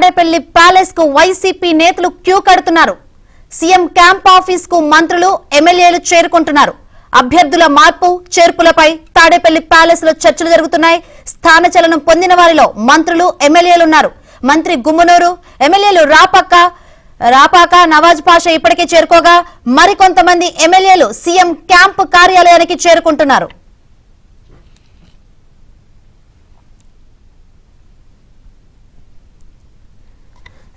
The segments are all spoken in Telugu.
తాడేపల్లి ప్యాలెస్ కు వైసీపీ నేతలు క్యూ కడుతున్నారు. సీఎం క్యాంప్ ఆఫీస్ కు మంత్రులు ఎమ్మెల్యేలు చేరుకుంటున్నారు. అభ్యర్థుల మార్పు చేర్పులపై తాడేపల్లి ప్యాలెస్ లో చర్చలు జరుగుతున్నాయి. స్థానచలనం పొందిన వారిలో మంత్రులు ఎమ్మెల్యేలు ఉన్నారు. మంత్రి గుమ్మనూరు, ఎమ్మెల్యేలు రాపాక నవాజ్ పాషా ఇప్పటికే చేరుకోగా మరికొంతమంది ఎమ్మెల్యేలు సీఎం క్యాంప్ కార్యాలయానికి చేరుకుంటున్నారు.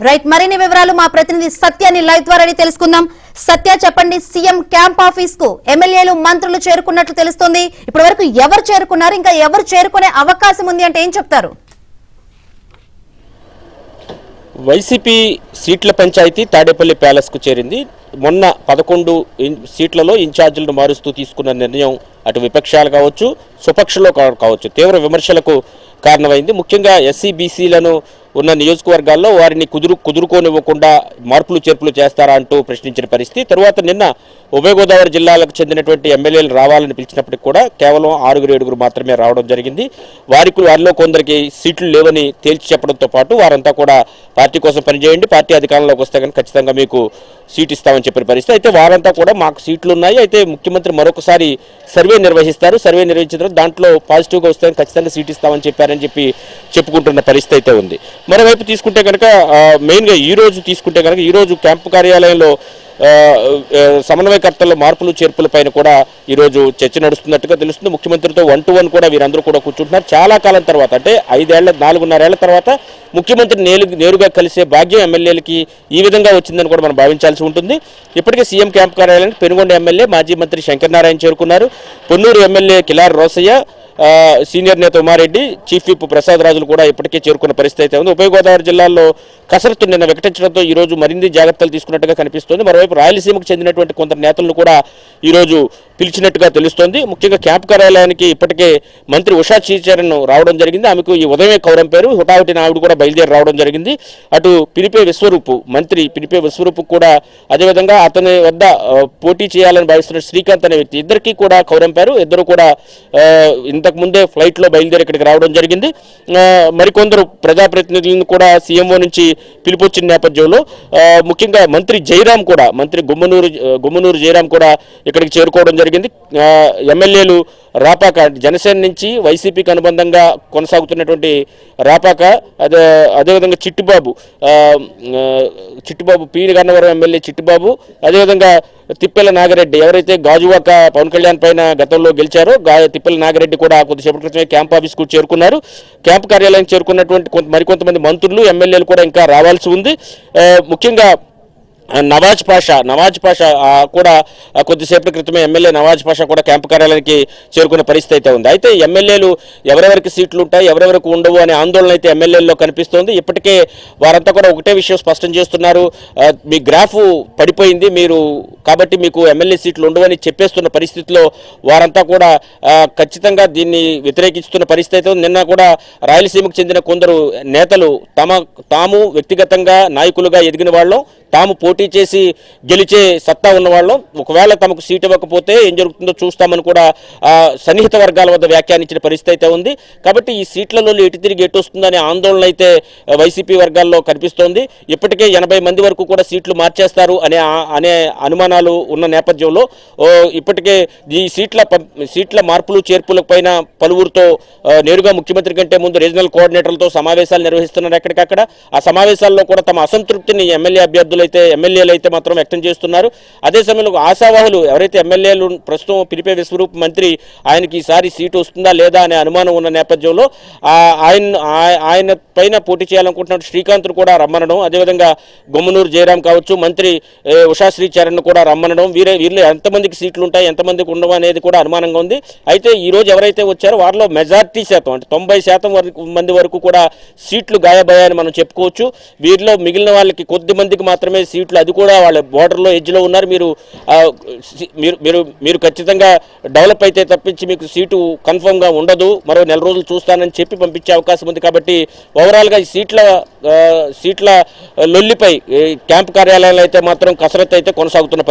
రైట్, మరిన్ని వివరాలు మా ప్రతినిధి సత్యాన్ని లైవ్ ద్వారా తెలుసుకుందాం. సత్య, చెప్పండి, సీఎం క్యాంప్ ఆఫీస్ కు ఎమ్మెల్యేలు మంత్రులు చేరుకున్నట్లు తెలుస్తోంది. ఇప్పటి వరకు ఎవరు చేరుకున్నారు, ఇంకా ఎవరు చేరుకునే అవకాశం ఉంది అంటే ఏం చెప్తారు? వైసీపీ సీట్ల పంచాయతీ తాడేపల్లి ప్యాలెస్ కు చేరింది. మొన్న 11 సీట్లలో ఇన్ఛార్జీలను మారుస్తూ తీసుకున్న నిర్ణయం అటు విపక్షాలు కావచ్చు, స్వపక్షంలో కావచ్చు తీవ్ర విమర్శలకు కారణమైంది. ముఖ్యంగా ఎస్సీ బీసీలను ఉన్న నియోజకవర్గాల్లో వారిని కుదురుకోనివ్వకుండా మార్పులు చేర్పులు చేస్తారా అంటూ ప్రశ్నించిన పరిస్థితి. తరువాత నిన్న ఉభయ గోదావరి జిల్లాలకు చెందినటువంటి ఎమ్మెల్యేలు రావాలని పిలిచినప్పటికీ కూడా కేవలం 6-7 మాత్రమే రావడం జరిగింది. వారిలో కొందరికి సీట్లు లేవని తేల్చి చెప్పడంతో పాటు వారంతా కూడా పార్టీ కోసం పనిచేయండి, పార్టీ అధికారంలోకి వస్తే కనుక ఖచ్చితంగా మీకు సీట్ ఇస్తామని చెప్పిన పరిస్థితి. అయితే వారంతా కూడా మాకు సీట్లు ఉన్నాయి, అయితే ముఖ్యమంత్రి మరొకసారి సర్వే నిర్వహిస్తారు, సర్వే నిర్వహించిన తర్వాత దాంట్లో పాజిటివ్గా వస్తే ఖచ్చితంగా సీట్ ఇస్తామని చెప్పారని చెప్పుకుంటున్న పరిస్థితి అయితే ఉంది. మరోవైపు తీసుకుంటే కనుక మెయిన్గా ఈరోజు క్యాంపు కార్యాలయంలో సమన్వయకర్తల మార్పులు చేర్పుల పైన కూడా ఈరోజు చర్చ నడుస్తున్నట్టుగా తెలుస్తుంది. ముఖ్యమంత్రితో 1-to-1 కూడా వీరందరూ కూడా కూర్చుంటున్నారు. చాలా కాలం తర్వాత, అంటే 4.5 ఏళ్ల తర్వాత ముఖ్యమంత్రి నేరుగా కలిసే భాగ్యం ఎమ్మెల్యేలకి ఈ విధంగా వచ్చిందని కూడా మనం భావించాల్సి ఉంటుంది. ఇప్పటికే సీఎం క్యాంప్ కార్యాలయానికి పెనుగొండ ఎమ్మెల్యే మాజీ మంత్రి శంకరనారాయణ చేరుకున్నారు. పొన్నూరు ఎమ్మెల్యే కిలార్ రోసయ్య, సీనియర్ నేత ఉమారెడ్డి, చీఫ్ విప్ ప్రసాద్ రాజులు కూడా ఇప్పటికే చేరుకున్న పరిస్థితి అయితే ఉంది. ఉభయ గోదావరి జిల్లాల్లో కసరత్తు నిన్న వికటించడంతో ఈరోజు మరిన్ని జాగ్రత్తలు తీసుకున్నట్టుగా కనిపిస్తోంది. మరోవైపు రాయలసీమకు చెందినటువంటి కొందరు నేతలను కూడా ఈరోజు పిలిచినట్టుగా తెలుస్తోంది. ముఖ్యంగా క్యాంప్ కార్యాలయానికి ఇప్పటికే మంత్రి ఉషా శ్రీచరణ్ రావడం జరిగింది. ఆమెకు ఈ ఉదయమే కౌరంపారు. హుటాహుటిన ఆవిడ కూడా బయలుదేరి రావడం జరిగింది. అటు మంత్రి పినిపే విశ్వరూపు కూడా, అదేవిధంగా అతని వద్ద పోటీ చేయాలని భావిస్తున్న శ్రీకాంత్ అనే వ్యక్తి, ఇద్దరికి కూడా కౌరంపారు. ఇద్దరు కూడా ఇంతకు ముందే ఫ్లైట్లో బయలుదేరి ఇక్కడికి రావడం జరిగింది. మరికొందరు ప్రజాప్రతినిధులను కూడా సీఎంఓ నుంచి పిలుపొచ్చిన నేపథ్యంలో ముఖ్యంగా మంత్రి గుమ్మనూరు జయరాం కూడా ఇక్కడికి చేరుకోవడం జరిగింది. ఎమ్మెల్యేలు రాపాక, జనసేన నుంచి వైసీపీకి అనుబంధంగా కొనసాగుతున్నటువంటి రాపాక, అదేవిధంగా చిట్టిబాబు పి గన్నవరం ఎమ్మెల్యే చిట్టిబాబు, అదేవిధంగా తిప్పెల నాగిరెడ్డి, ఎవరైతే గాజువాక పవన్ కళ్యాణ్ పైన గతంలో గెలిచారో తిప్పెల నాగిరెడ్డి కూడా కొద్దిసేపటి క్రితమే క్యాంప్ ఆఫీస్కు చేరుకున్నారు. క్యాంప్ కార్యాలయం చేరుకున్నటువంటి మరికొంతమంది మంత్రులు, ఎమ్మెల్యేలు కూడా ఇంకా రావాల్సి ఉంది. ముఖ్యంగా నవాజ్ పాషా కూడా కొద్దిసేపటి క్రితమే ఎమ్మెల్యే నవాజ్ పాషా కూడా క్యాంపు కార్యాలయానికి చేరుకున్న పరిస్థితి అయితే ఉంది. అయితే ఎమ్మెల్యేలు ఎవరెవరికి సీట్లు ఉంటాయి, ఎవరెవరికి ఉండవు అనే ఆందోళన అయితే ఎమ్మెల్యేల్లో కనిపిస్తోంది. ఇప్పటికే వారంతా కూడా ఒకటే విషయం స్పష్టం చేస్తున్నారు, మీ గ్రాఫ్ పడిపోయింది కాబట్టి మీకు ఎమ్మెల్యే సీట్లు ఉండవని చెప్పేస్తున్న పరిస్థితిలో వారంతా కూడా ఖచ్చితంగా దీన్ని వ్యతిరేకిస్తున్న పరిస్థితి అయితే ఉంది. నిన్న కూడా రాయలసీమకు చెందిన కొందరు నేతలు తాము వ్యక్తిగతంగా నాయకులుగా ఎదిగిన వాళ్ళం, తాము పోటీ చేసి గెలిచే సత్తా ఉన్నవాళ్ళం, ఒకవేళ తమకు సీటు ఇవ్వకపోతే ఏం జరుగుతుందో చూస్తామని కూడా సన్నిహిత వర్గాల వద్ద వ్యాఖ్యానించిన పరిస్థితి అయితే ఉంది. కాబట్టి ఈ సీట్లలో ఎటు తిరిగి ఎటు వస్తుందనే ఆందోళన అయితే వైసీపీ వర్గాల్లో కనిపిస్తోంది. ఇప్పటికే 80 మంది వరకు కూడా సీట్లు మార్చేస్తారు అనే అనుమానాలు ఉన్న నేపథ్యంలో ఇప్పటికే ఈ సీట్ల మార్పులు చేర్పుల పైన పలువురితో నేరుగా ముఖ్యమంత్రి కంటే ముందు రీజనల్ కోఆర్డినేటర్లతో సమావేశాలు నిర్వహిస్తున్నారు. ఎక్కడికక్కడ ఆ సమావేశాల్లో కూడా తమ అసంతృప్తిని ఎమ్మెల్యేలు అయితే మాత్రం వ్యక్తం చేస్తున్నారు. అదే సమయంలో ఆశావాహులు ఎవరైతే ఎమ్మెల్యేలు ప్రస్తుతం పినిపే విశ్వరూప్ మంత్రి, ఆయనకి ఈసారి సీటు వస్తుందా లేదా అనే అనుమానం ఉన్న నేపథ్యంలో ఆయన పైన పోటీ చేయాలనుకుంటున్న శ్రీకాంత్ను కూడా రమ్మనడం, అదేవిధంగా గుమ్మనూరు జయరాం కావచ్చు, మంత్రి ఉషా శ్రీచరణ్ కూడా రమ్మనడం, వీళ్ళు ఎంతమందికి సీట్లు ఉంటాయి, ఎంతమందికి ఉండవు అనేది కూడా అనుమానంగా ఉంది. అయితే ఈ రోజు ఎవరైతే వచ్చారో వారిలో మెజార్టీ శాతం, అంటే 90% మంది వరకు కూడా సీట్లు గాయబయ్యాయని మనం చెప్పుకోవచ్చు. వీరిలో మిగిలిన వాళ్ళకి కొద్ది మందికి మాత్రమే సీట్లు, అది కూడా వాళ్ళ బోర్డర్లో ఎడ్జ్లో ఉన్నారు. మీరు ఖచ్చితంగా డెవలప్ అయితే తప్పించి మీకు సీటు కన్ఫర్మ్గా ఉండదు, మరో 4 రోజులు చూస్తానని చెప్పి పంపించే అవకాశం ఉంది. కాబట్టి ఓవరాల్గా ఈ సీట్ల లొల్లిపై క్యాంపు కార్యాలయాలు అయితే మాత్రం కసరత్తు అయితే కొనసాగుతున్న